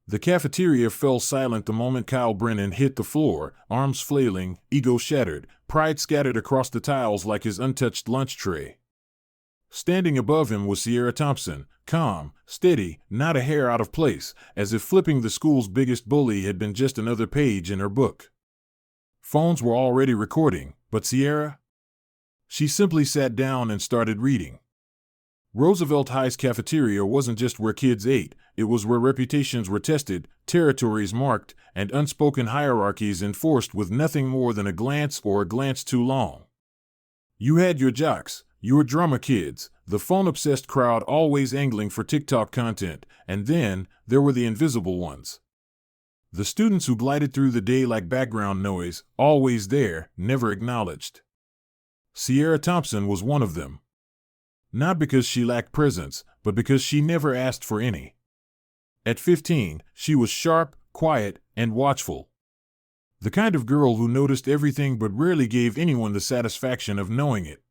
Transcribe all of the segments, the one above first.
The cafeteria fell silent the moment Kyle Brennan hit the floor, arms flailing, ego shattered, pride scattered across the tiles like his untouched lunch tray. Standing above him was Sierra Thompson, calm, steady, not a hair out of place, as if flipping the school's biggest bully had been just another page in her book. Phones were already recording, but Sierra? She simply sat down and started reading. Roosevelt High's cafeteria wasn't just where kids ate, it was where reputations were tested, territories marked, and unspoken hierarchies enforced with nothing more than a glance or a glance too long. You had your jocks, your drama kids, the phone-obsessed crowd always angling for TikTok content, and then there were the invisible ones. The students who glided through the day like background noise, always there, never acknowledged. Sierra Thompson was one of them. Not because she lacked presence, but because she never asked for any. At 15, she was sharp, quiet, and watchful. The kind of girl who noticed everything but rarely gave anyone the satisfaction of knowing it.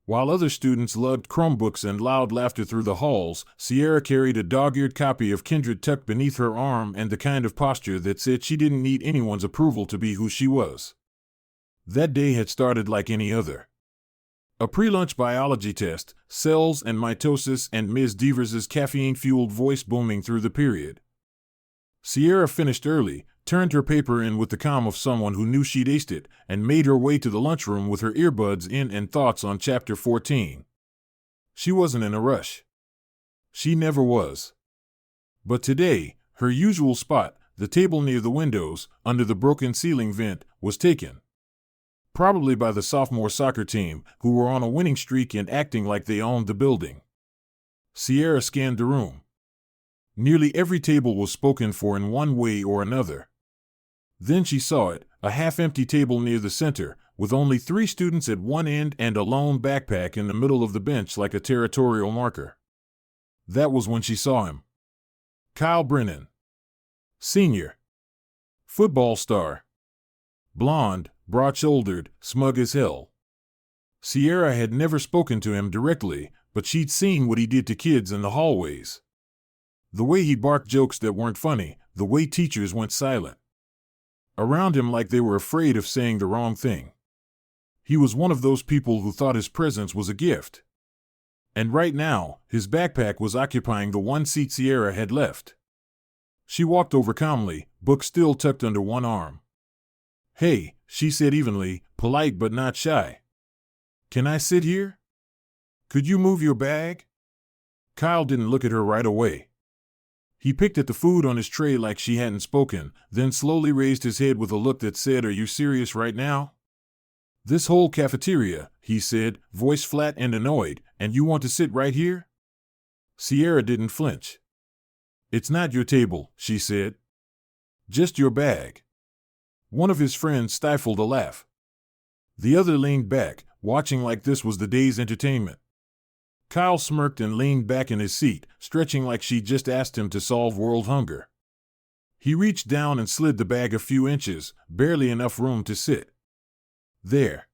While other students lugged Chromebooks and loud laughter through the halls, Sierra carried a dog-eared copy of Kindred tucked beneath her arm and the kind of posture that said she didn't need anyone's approval to be who she was. That day had started like any other. A pre-lunch biology test, cells and mitosis, and Ms. Devers's caffeine-fueled voice booming through the period. Sierra finished early, turned her paper in with the calm of someone who knew she'd aced it, and made her way to the lunchroom with her earbuds in and thoughts on Chapter 14. She wasn't in a rush. She never was. But today, her usual spot, the table near the windows, under the broken ceiling vent, was taken. Probably by the sophomore soccer team, who were on a winning streak and acting like they owned the building. Sierra scanned the room. Nearly every table was spoken for in one way or another. Then she saw it, a half-empty table near the center, with only 3 students at one end and a lone backpack in the middle of the bench like a territorial marker. That was when she saw him. Kyle Brennan. Senior. Football star. Blonde, broad-shouldered, smug as hell. Sierra had never spoken to him directly, but she'd seen what he did to kids in the hallways. The way he barked jokes that weren't funny, the way teachers went silent around him like they were afraid of saying the wrong thing. He was one of those people who thought his presence was a gift. And right now, his backpack was occupying the one seat Sierra had left. She walked over calmly, book still tucked under one arm. "Hey," she said evenly, polite but not shy. "Can I sit here? Could you move your bag?" Kyle didn't look at her right away. He picked at the food on his tray like she hadn't spoken, then slowly raised his head with a look that said, "Are you serious right now?" "This whole cafeteria," he said, voice flat and annoyed, "and you want to sit right here?" Sierra didn't flinch. "It's not your table," she said. "Just your bag." One of his friends stifled a laugh. The other leaned back, watching like this was the day's entertainment. Kyle smirked and leaned back in his seat, stretching like she'd just asked him to solve world hunger. He reached down and slid the bag a few inches, barely enough room to sit. "There.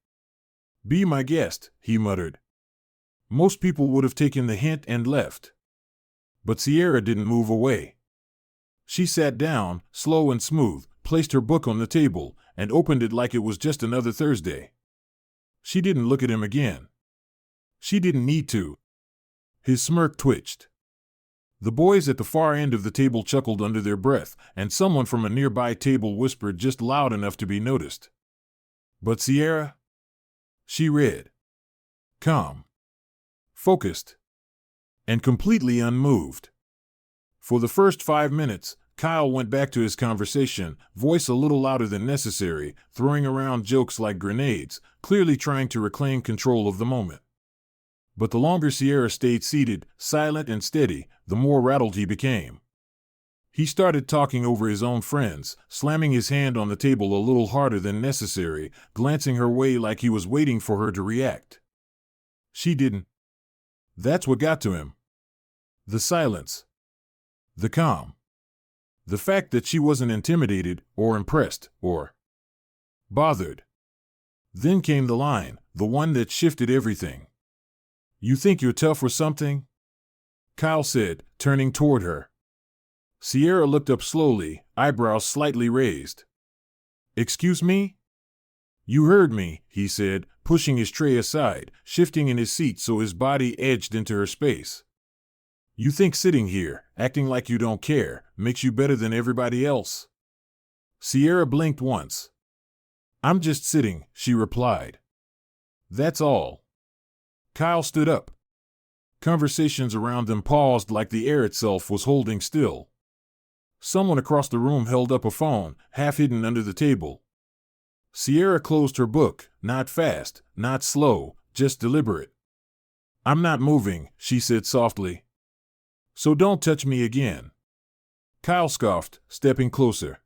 Be my guest," he muttered. Most people would have taken the hint and left. But Sierra didn't move away. She sat down, slow and smooth, placed her book on the table, and opened it like it was just another Thursday. She didn't look at him again. She didn't need to. His smirk twitched. The boys at the far end of the table chuckled under their breath, and someone from a nearby table whispered just loud enough to be noticed. But Sierra? She read. Calm. Focused. And completely unmoved. For the first 5 minutes, Kyle went back to his conversation, voice a little louder than necessary, throwing around jokes like grenades, clearly trying to reclaim control of the moment. But the longer Sierra stayed seated, silent and steady, the more rattled he became. He started talking over his own friends, slamming his hand on the table a little harder than necessary, glancing her way like he was waiting for her to react. She didn't. That's what got to him. The silence. The calm. The fact that she wasn't intimidated, or impressed, or bothered. Then came the line, the one that shifted everything. "You think you're tough or something?" Kyle said, turning toward her. Sierra looked up slowly, eyebrows slightly raised. "Excuse me?" "You heard me," he said, pushing his tray aside, shifting in his seat so his body edged into her space. "You think sitting here, acting like you don't care, makes you better than everybody else?" Sierra blinked once. "I'm just sitting," she replied. "That's all." Kyle stood up. Conversations around them paused like the air itself was holding still. Someone across the room held up a phone, half hidden under the table. Sierra closed her book, not fast, not slow, just deliberate. "I'm not moving," she said softly. "So don't touch me again." Kyle scoffed, stepping closer.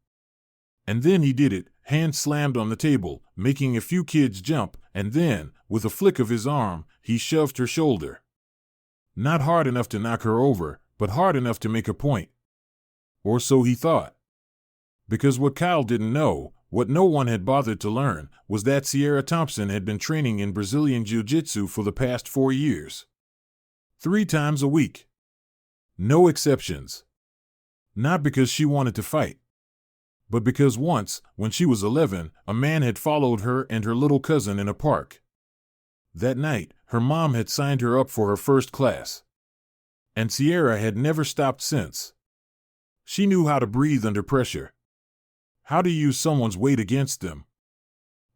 And then he did it, hand slammed on the table, making a few kids jump, and then, with a flick of his arm, he shoved her shoulder. Not hard enough to knock her over, but hard enough to make a point. Or so he thought. Because what Kyle didn't know, what no one had bothered to learn, was that Sierra Thompson had been training in Brazilian Jiu-Jitsu for the past 4 years. 3 times a week. No exceptions. Not because she wanted to fight, but because once, when she was 11, a man had followed her and her little cousin in a park. That night, her mom had signed her up for her first class. And Sierra had never stopped since. She knew how to breathe under pressure. How to use someone's weight against them.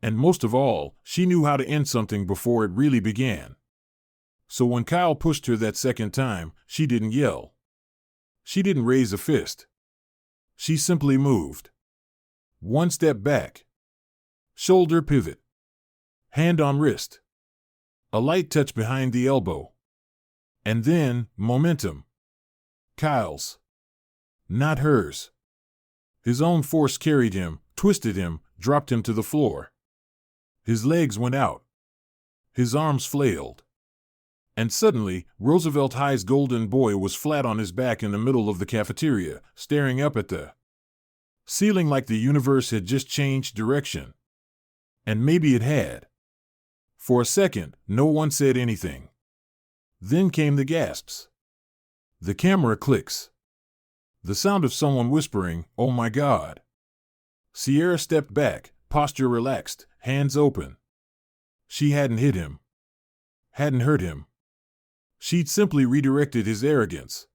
And most of all, she knew how to end something before it really began. So when Kyle pushed her that second time, she didn't yell. She didn't raise a fist. She simply moved. 1 step back. Shoulder pivot. Hand on wrist. A light touch behind the elbow. And then, momentum. Kyle's. Not hers. His own force carried him, twisted him, dropped him to the floor. His legs went out. His arms flailed. And suddenly, Roosevelt High's golden boy was flat on his back in the middle of the cafeteria, staring up at the ceiling like the universe had just changed direction. And maybe it had. For a second, no one said anything. Then came the gasps. The camera clicks. The sound of someone whispering, "Oh my God." Sierra stepped back, posture relaxed, hands open. She hadn't hit him. Hadn't hurt him. She'd simply redirected his arrogance.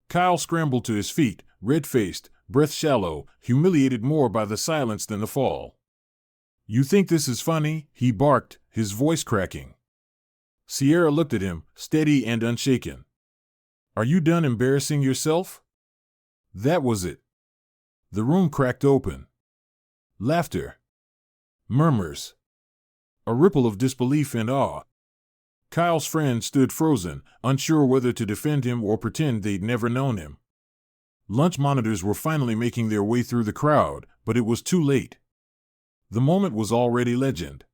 Kyle scrambled to his feet, red-faced, breath shallow, humiliated more by the silence than the fall. "You think this is funny?" he barked, his voice cracking. Sierra looked at him, steady and unshaken. "Are you done embarrassing yourself?" That was it. The room cracked open. Laughter. Murmurs. A ripple of disbelief and awe. Kyle's friend stood frozen, unsure whether to defend him or pretend they'd never known him. Lunch monitors were finally making their way through the crowd, but it was too late. The moment was already legend.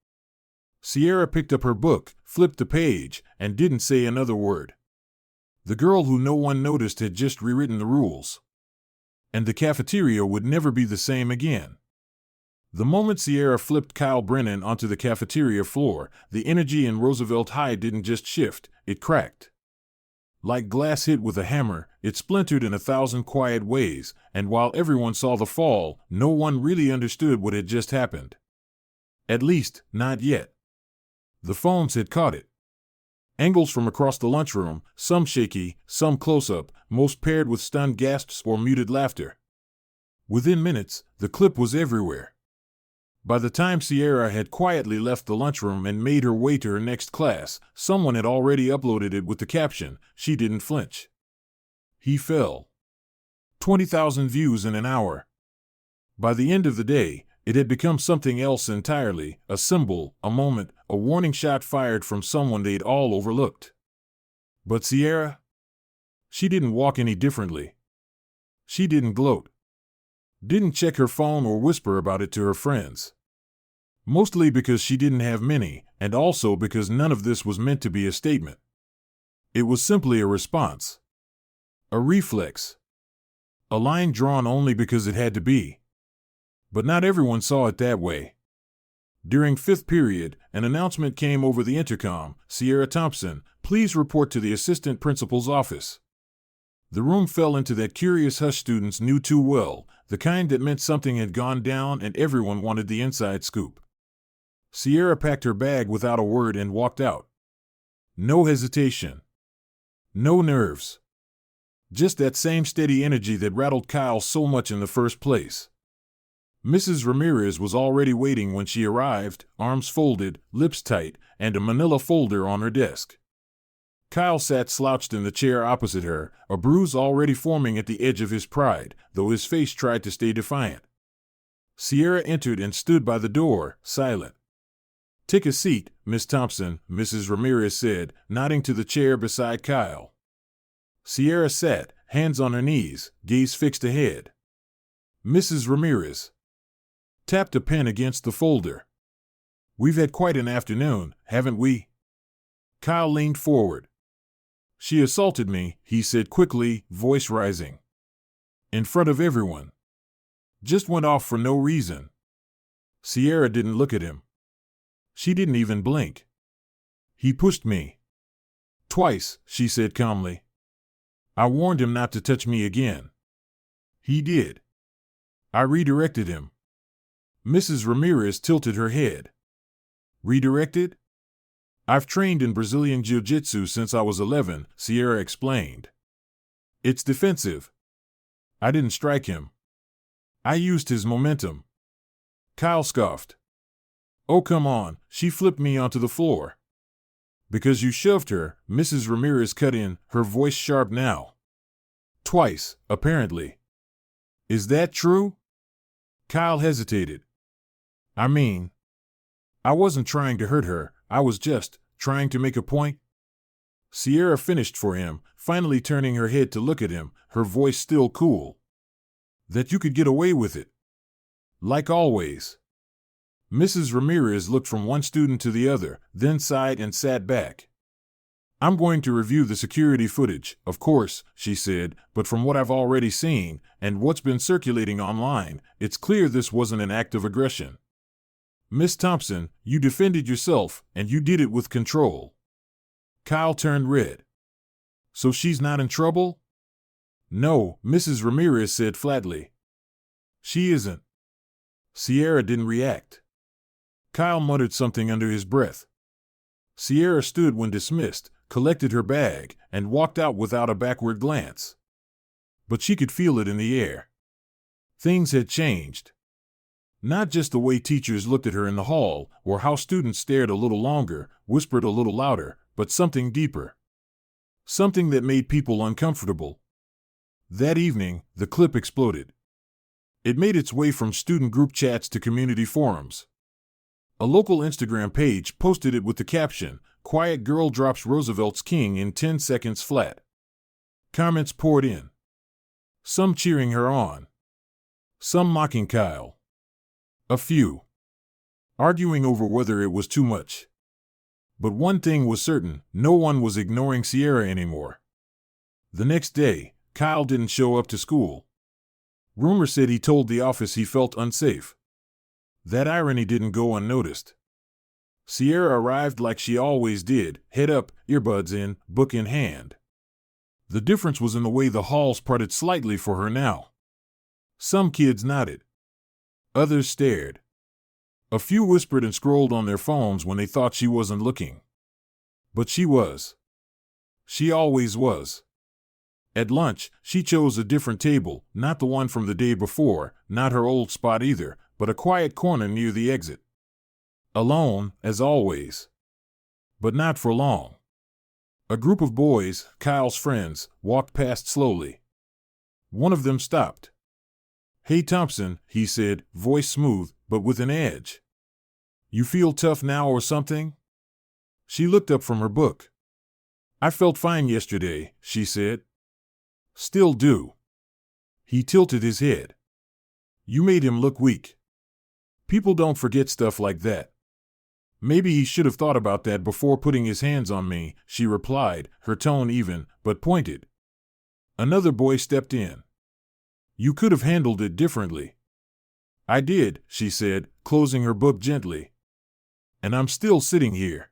Sierra picked up her book, flipped the page, and didn't say another word. The girl who no one noticed had just rewritten the rules. And the cafeteria would never be the same again. The moment Sierra flipped Kyle Brennan onto the cafeteria floor, the energy in Roosevelt High didn't just shift, it cracked. Like glass hit with a hammer, it splintered in 1,000 quiet ways, and while everyone saw the fall, no one really understood what had just happened. At least, not yet. The phones had caught it. Angles from across the lunchroom, some shaky, some close-up, most paired with stunned gasps or muted laughter. Within minutes, the clip was everywhere. By the time Sierra had quietly left the lunchroom and made her way to her next class, someone had already uploaded it with the caption, "She didn't flinch. He fell." 20,000 views in an hour. By the end of the day, it had become something else entirely, a symbol, a moment, a warning shot fired from someone they'd all overlooked. But Sierra? She didn't walk any differently. She didn't gloat. Didn't check her phone or whisper about it to her friends. Mostly because she didn't have many, and also because none of this was meant to be a statement. It was simply a response. A reflex. A line drawn only because it had to be. But not everyone saw it that way. During fifth period, an announcement came over the intercom, "Sierra Thompson, please report to the assistant principal's office." The room fell into that curious hush students knew too well, the kind that meant something had gone down and everyone wanted the inside scoop. Sierra packed her bag without a word and walked out. No hesitation. No nerves. Just that same steady energy that rattled Kyle so much in the first place. Mrs. Ramirez was already waiting when she arrived, arms folded, lips tight, and a manila folder on her desk. Kyle sat slouched in the chair opposite her, a bruise already forming at the edge of his pride, though his face tried to stay defiant. Sierra entered and stood by the door, silent. "Take a seat, Miss Thompson," Mrs. Ramirez said, nodding to the chair beside Kyle. Sierra sat, hands on her knees, gaze fixed ahead. Mrs. Ramirez tapped a pen against the folder. "We've had quite an afternoon, haven't we?" Kyle leaned forward. "She assaulted me," he said quickly, voice rising. "In front of everyone. Just went off for no reason." Sierra didn't look at him. She didn't even blink. "He pushed me. Twice," she said calmly. "I warned him not to touch me again. He did. I redirected him." Mrs. Ramirez tilted her head. "Redirected? I've trained in Brazilian Jiu-Jitsu since I was 11, Sierra explained. It's defensive. I didn't strike him. I used his momentum." Kyle scoffed. "Oh, come on," she flipped me onto the floor. "Because you shoved her," Mrs. Ramirez cut in, her voice sharp now. "Twice, apparently. Is that true?" Kyle hesitated. "I mean, I wasn't trying to hurt her, I was just trying to make a point." Sierra finished for him, finally turning her head to look at him, her voice still cool. "That you could get away with it. Like always." Mrs. Ramirez looked from one student to the other, then sighed and sat back. "I'm going to review the security footage, of course," she said, "but from what I've already seen, and what's been circulating online, it's clear this wasn't an act of aggression. Miss Thompson, you defended yourself, and you did it with control." Kyle turned red. "So she's not in trouble?" "No," Mrs. Ramirez said flatly. "She isn't." Sierra didn't react. Kyle muttered something under his breath. Sierra stood when dismissed, collected her bag, and walked out without a backward glance. But she could feel it in the air. Things had changed. Not just the way teachers looked at her in the hall, or how students stared a little longer, whispered a little louder, but something deeper. Something that made people uncomfortable. That evening, the clip exploded. It made its way from student group chats to community forums. A local Instagram page posted it with the caption, "Quiet girl drops Roosevelt's king in 10 seconds flat." Comments poured in. Some cheering her on. Some mocking Kyle. A few arguing over whether it was too much. But one thing was certain, no one was ignoring Sierra anymore. The next day, Kyle didn't show up to school. Rumor said he told the office he felt unsafe. That irony didn't go unnoticed. Sierra arrived like she always did, head up, earbuds in, book in hand. The difference was in the way the halls parted slightly for her now. Some kids nodded. Others stared. A few whispered and scrolled on their phones when they thought she wasn't looking. But she was. She always was. At lunch, she chose a different table, not the one from the day before, not her old spot either, but a quiet corner near the exit. Alone, as always. But not for long. A group of boys, Kyle's friends, walked past slowly. One of them stopped. "Hey Thompson," he said, voice smooth, but with an edge. "You feel tough now or something?" She looked up from her book. "I felt fine yesterday," she said. "Still do." He tilted his head. "You made him look weak. People don't forget stuff like that." "Maybe he should have thought about that before putting his hands on me," she replied, her tone even, but pointed. Another boy stepped in. "You could have handled it differently." "I did," she said, closing her book gently. "And I'm still sitting here.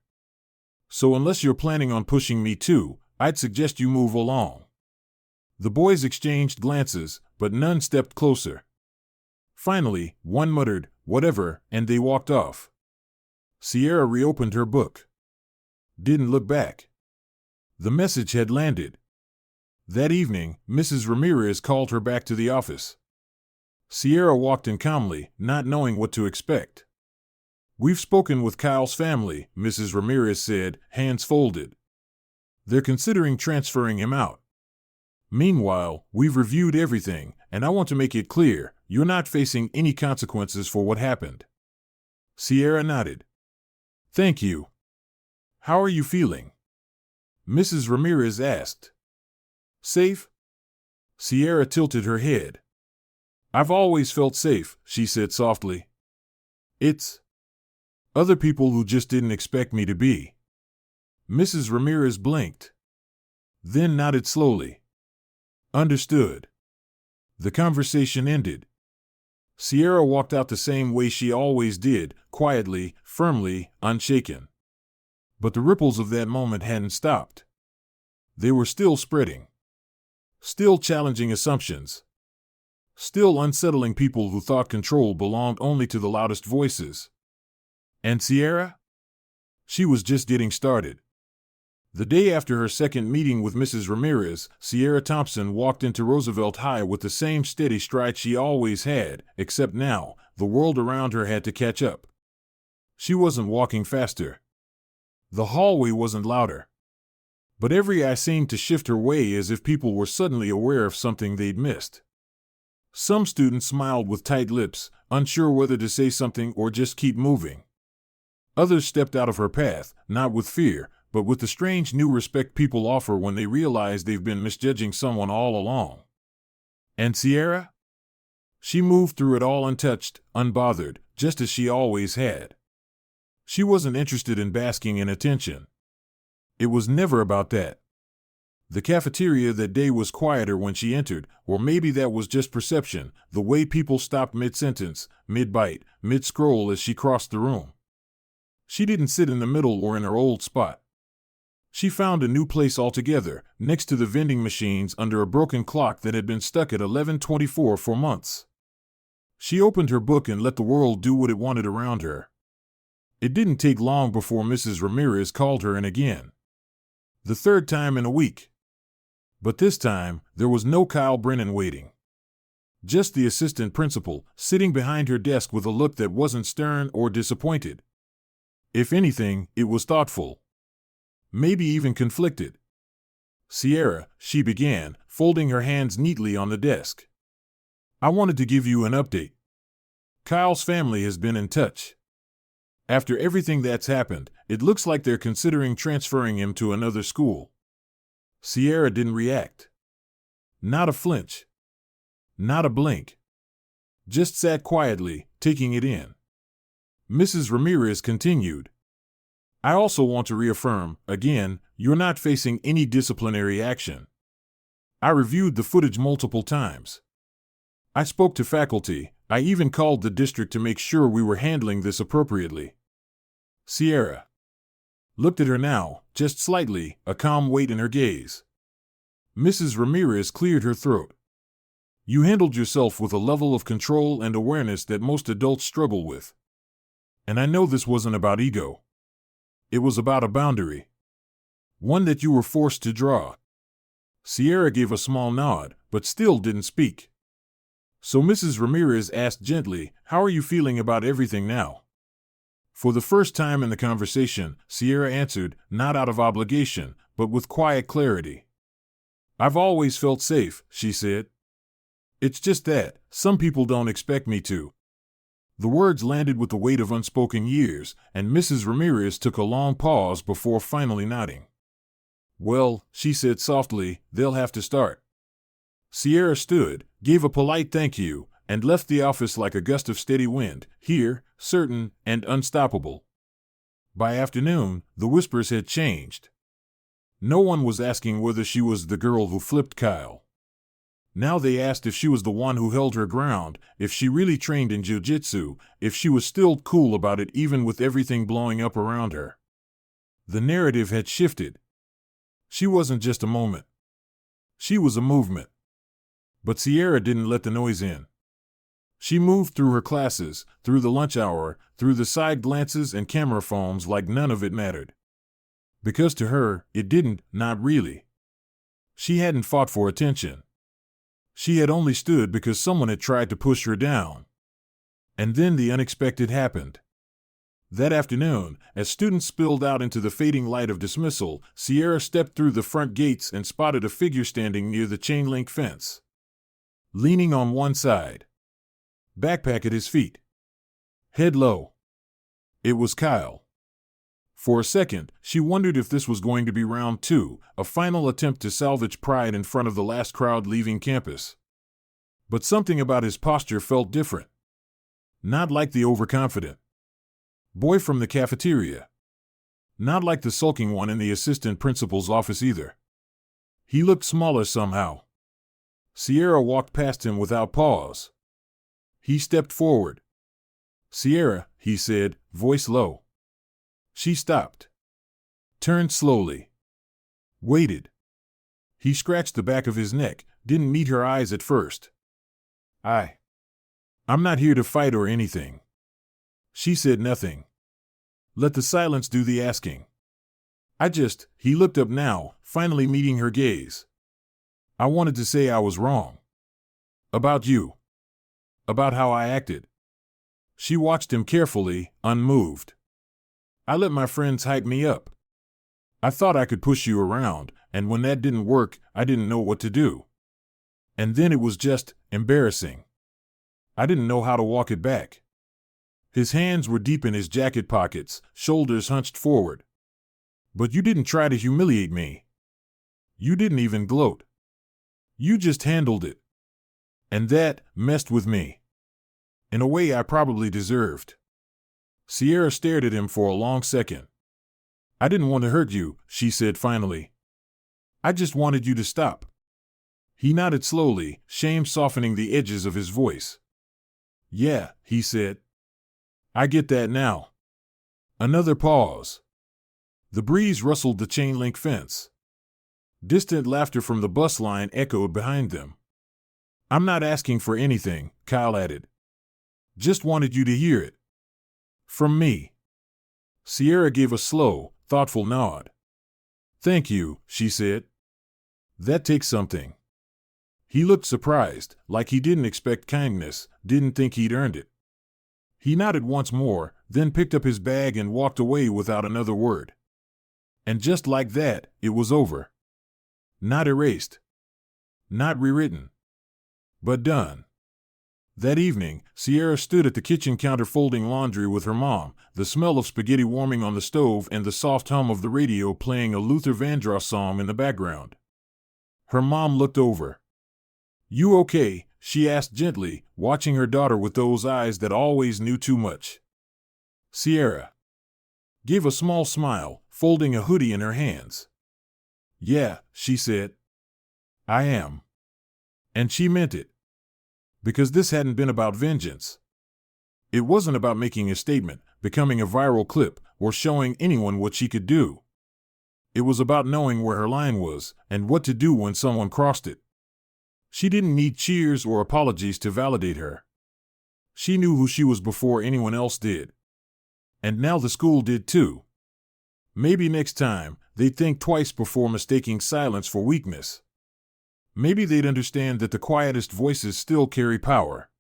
So unless you're planning on pushing me too, I'd suggest you move along." The boys exchanged glances, but none stepped closer. Finally, one muttered, "Whatever," and they walked off. Sierra reopened her book. Didn't look back. The message had landed. That evening, Mrs. Ramirez called her back to the office. Sierra walked in calmly, not knowing what to expect. "We've spoken with Kyle's family," Mrs. Ramirez said, hands folded. "They're considering transferring him out. Meanwhile, we've reviewed everything, and I want to make it clear, you're not facing any consequences for what happened." Sierra nodded. "Thank you. How are you feeling?" Mrs. Ramirez asked. "Safe?" Sierra tilted her head. "I've always felt safe," she said softly. "It's other people who just didn't expect me to be." Mrs. Ramirez blinked, then nodded slowly. "Understood." The conversation ended. Sierra walked out the same way she always did, quietly, firmly, unshaken. But the ripples of that moment hadn't stopped. They were still spreading. Still challenging assumptions. Still unsettling people who thought control belonged only to the loudest voices. And Sierra? She was just getting started. The day after her second meeting with Mrs. Ramirez, Sierra Thompson walked into Roosevelt High with the same steady stride she always had, except now, the world around her had to catch up. She wasn't walking faster. The hallway wasn't louder. But every eye seemed to shift her way as if people were suddenly aware of something they'd missed. Some students smiled with tight lips, unsure whether to say something or just keep moving. Others stepped out of her path, not with fear, but with the strange new respect people offer when they realize they've been misjudging someone all along. And Sierra? She moved through it all untouched, unbothered, just as she always had. She wasn't interested in basking in attention. It was never about that. The cafeteria that day was quieter when she entered, or maybe that was just perception, the way people stopped mid-sentence, mid-bite, mid-scroll as she crossed the room. She didn't sit in the middle or in her old spot. She found a new place altogether, next to the vending machines under a broken clock that had been stuck at 11:24 for months. She opened her book and let the world do what it wanted around her. It didn't take long before Mrs. Ramirez called her in again. The third time in a week. But this time, there was no Kyle Brennan waiting. Just the assistant principal, sitting behind her desk with a look that wasn't stern or disappointed. If anything, it was thoughtful. Maybe even conflicted. "Sierra," she began, folding her hands neatly on the desk. "I wanted to give you an update. Kyle's family has been in touch. After everything that's happened, it looks like they're considering transferring him to another school." Sierra didn't react. Not a flinch. Not a blink. Just sat quietly, taking it in. Mrs. Ramirez continued. "I also want to reaffirm, again, you're not facing any disciplinary action. I reviewed the footage multiple times. I spoke to faculty, I even called the district to make sure we were handling this appropriately." Sierra looked at her now, just slightly, a calm weight in her gaze. Mrs. Ramirez cleared her throat. "You handled yourself with a level of control and awareness that most adults struggle with. And I know this wasn't about ego. It was about a boundary. One that you were forced to draw." Sierra gave a small nod, but still didn't speak. So Mrs. Ramirez asked gently, "How are you feeling about everything now?" For the first time in the conversation, Sierra answered, not out of obligation, but with quiet clarity. "I've always felt safe," she said. "It's just that, some people don't expect me to." The words landed with the weight of unspoken years, and Mrs. Ramirez took a long pause before finally nodding. "Well," she said softly, "they'll have to start." Sierra stood, gave a polite thank you, and left the office like a gust of steady wind, here, certain, and unstoppable. By afternoon, the whispers had changed. No one was asking whether she was the girl who flipped Kyle. Now they asked if she was the one who held her ground, if she really trained in jiu-jitsu, if she was still cool about it even with everything blowing up around her. The narrative had shifted. She wasn't just a moment. She was a movement. But Sierra didn't let the noise in. She moved through her classes, through the lunch hour, through the side glances and camera phones like none of it mattered. Because to her, it didn't, not really. She hadn't fought for attention. She had only stood because someone had tried to push her down. And then the unexpected happened. That afternoon, as students spilled out into the fading light of dismissal, Sierra stepped through the front gates and spotted a figure standing near the chain-link fence. Leaning on one side. Backpack at his feet. Head low. It was Kyle. For a second, she wondered if this was going to be round two, a final attempt to salvage pride in front of the last crowd leaving campus. But something about his posture felt different. Not like the overconfident boy from the cafeteria. Not like the sulking one in the assistant principal's office either. He looked smaller somehow. Sierra walked past him without pause. He stepped forward. "Sierra," he said, voice low. She stopped. Turned slowly. Waited. He scratched the back of his neck, didn't meet her eyes at first. I'm not here to fight or anything." She said nothing. Let the silence do the asking. He looked up now, finally meeting her gaze. "I wanted to say I was wrong. About you. About how I acted." She watched him carefully, unmoved. "I let my friends hype me up. I thought I could push you around, and when that didn't work, I didn't know what to do. And then it was just embarrassing. I didn't know how to walk it back." His hands were deep in his jacket pockets, shoulders hunched forward. "But you didn't try to humiliate me. You didn't even gloat. You just handled it. And that messed with me. In a way I probably deserved." Sierra stared at him for a long second. "I didn't want to hurt you," she said finally. "I just wanted you to stop." He nodded slowly, shame softening the edges of his voice. "Yeah," he said. "I get that now." Another pause. The breeze rustled the chain-link fence. Distant laughter from the bus line echoed behind them. "I'm not asking for anything," Kyle added. "Just wanted you to hear it. From me." Sierra gave a slow, thoughtful nod. "Thank you," she said. "That takes something." He looked surprised, like he didn't expect kindness, didn't think he'd earned it. He nodded once more, then picked up his bag and walked away without another word. And just like that, it was over. Not erased. Not rewritten. But done. That evening, Sierra stood at the kitchen counter folding laundry with her mom, the smell of spaghetti warming on the stove and the soft hum of the radio playing a Luther Vandross song in the background. Her mom looked over. "You okay?" she asked gently, watching her daughter with those eyes that always knew too much. Sierra gave a small smile, folding a hoodie in her hands. "Yeah," she said. "I am." And she meant it. Because this hadn't been about vengeance. It wasn't about making a statement, becoming a viral clip, or showing anyone what she could do. It was about knowing where her line was, and what to do when someone crossed it. She didn't need cheers or apologies to validate her. She knew who she was before anyone else did. And now the school did too. Maybe next time, they'd think twice before mistaking silence for weakness. Maybe they'd understand that the quietest voices still carry power.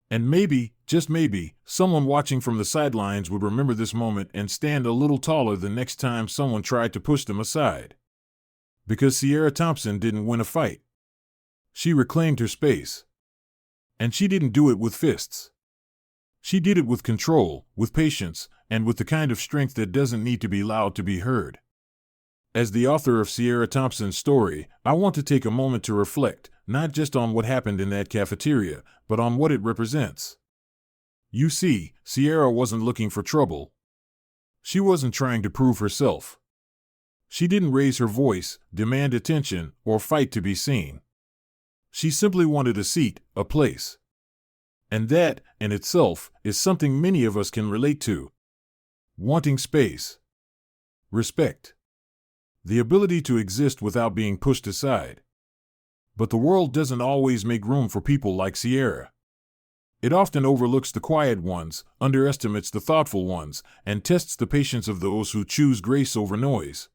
And maybe, just maybe, someone watching from the sidelines would remember this moment and stand a little taller the next time someone tried to push them aside. Because Sierra Thompson didn't win a fight. She reclaimed her space. And she didn't do it with fists. She did it with control, with patience, and with the kind of strength that doesn't need to be loud to be heard. As the author of Sierra Thompson's story, I want to take a moment to reflect, not just on what happened in that cafeteria, but on what it represents. You see, Sierra wasn't looking for trouble. She wasn't trying to prove herself. She didn't raise her voice, demand attention, or fight to be seen. She simply wanted a seat, a place. And that, in itself, is something many of us can relate to. Wanting space. Respect. The ability to exist without being pushed aside. But the world doesn't always make room for people like Sierra. It often overlooks the quiet ones, underestimates the thoughtful ones, and tests the patience of those who choose grace over noise.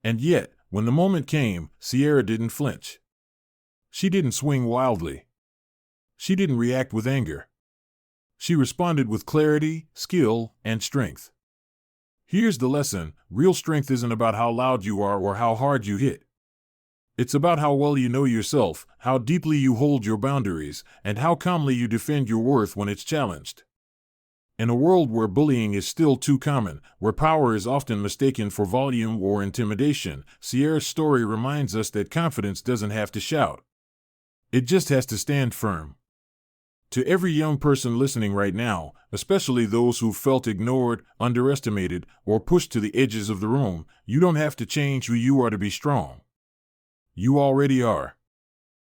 And yet, when the moment came, Sierra didn't flinch. She didn't swing wildly. She didn't react with anger. She responded with clarity, skill, and strength. Here's the lesson: real strength isn't about how loud you are or how hard you hit. It's about how well you know yourself, how deeply you hold your boundaries, and how calmly you defend your worth when it's challenged. In a world where bullying is still too common, where power is often mistaken for volume or intimidation, Sierra's story reminds us that confidence doesn't have to shout. It just has to stand firm. To every young person listening right now, especially those who felt ignored, underestimated, or pushed to the edges of the room, you don't have to change who you are to be strong. You already are.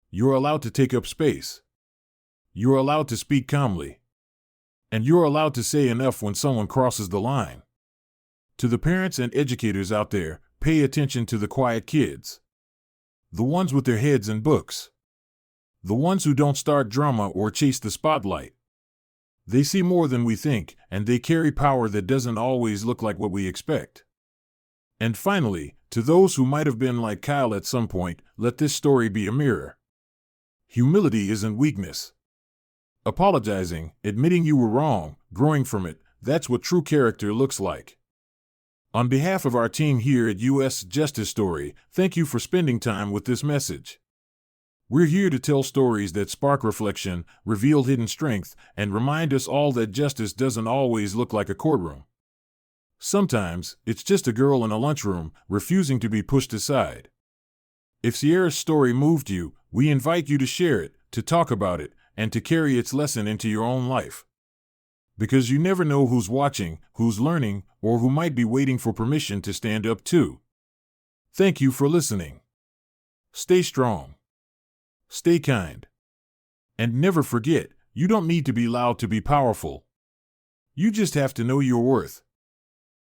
You're allowed to take up space. You're allowed to speak calmly. And you're allowed to say enough when someone crosses the line. To the parents and educators out there, pay attention to the quiet kids. The ones with their heads in books. The ones who don't start drama or chase the spotlight. They see more than we think, and they carry power that doesn't always look like what we expect. And finally, to those who might have been like Kyle at some point, let this story be a mirror. Humility isn't weakness. Apologizing, admitting you were wrong, growing from it, that's what true character looks like. On behalf of our team here at US Justice Story, thank you for spending time with this message. We're here to tell stories that spark reflection, reveal hidden strength, and remind us all that justice doesn't always look like a courtroom. Sometimes, it's just a girl in a lunchroom, refusing to be pushed aside. If Sierra's story moved you, we invite you to share it, to talk about it, and to carry its lesson into your own life. Because you never know who's watching, who's learning, or who might be waiting for permission to stand up too. Thank you for listening. Stay strong. Stay kind. And never forget, you don't need to be loud to be powerful. You just have to know your worth.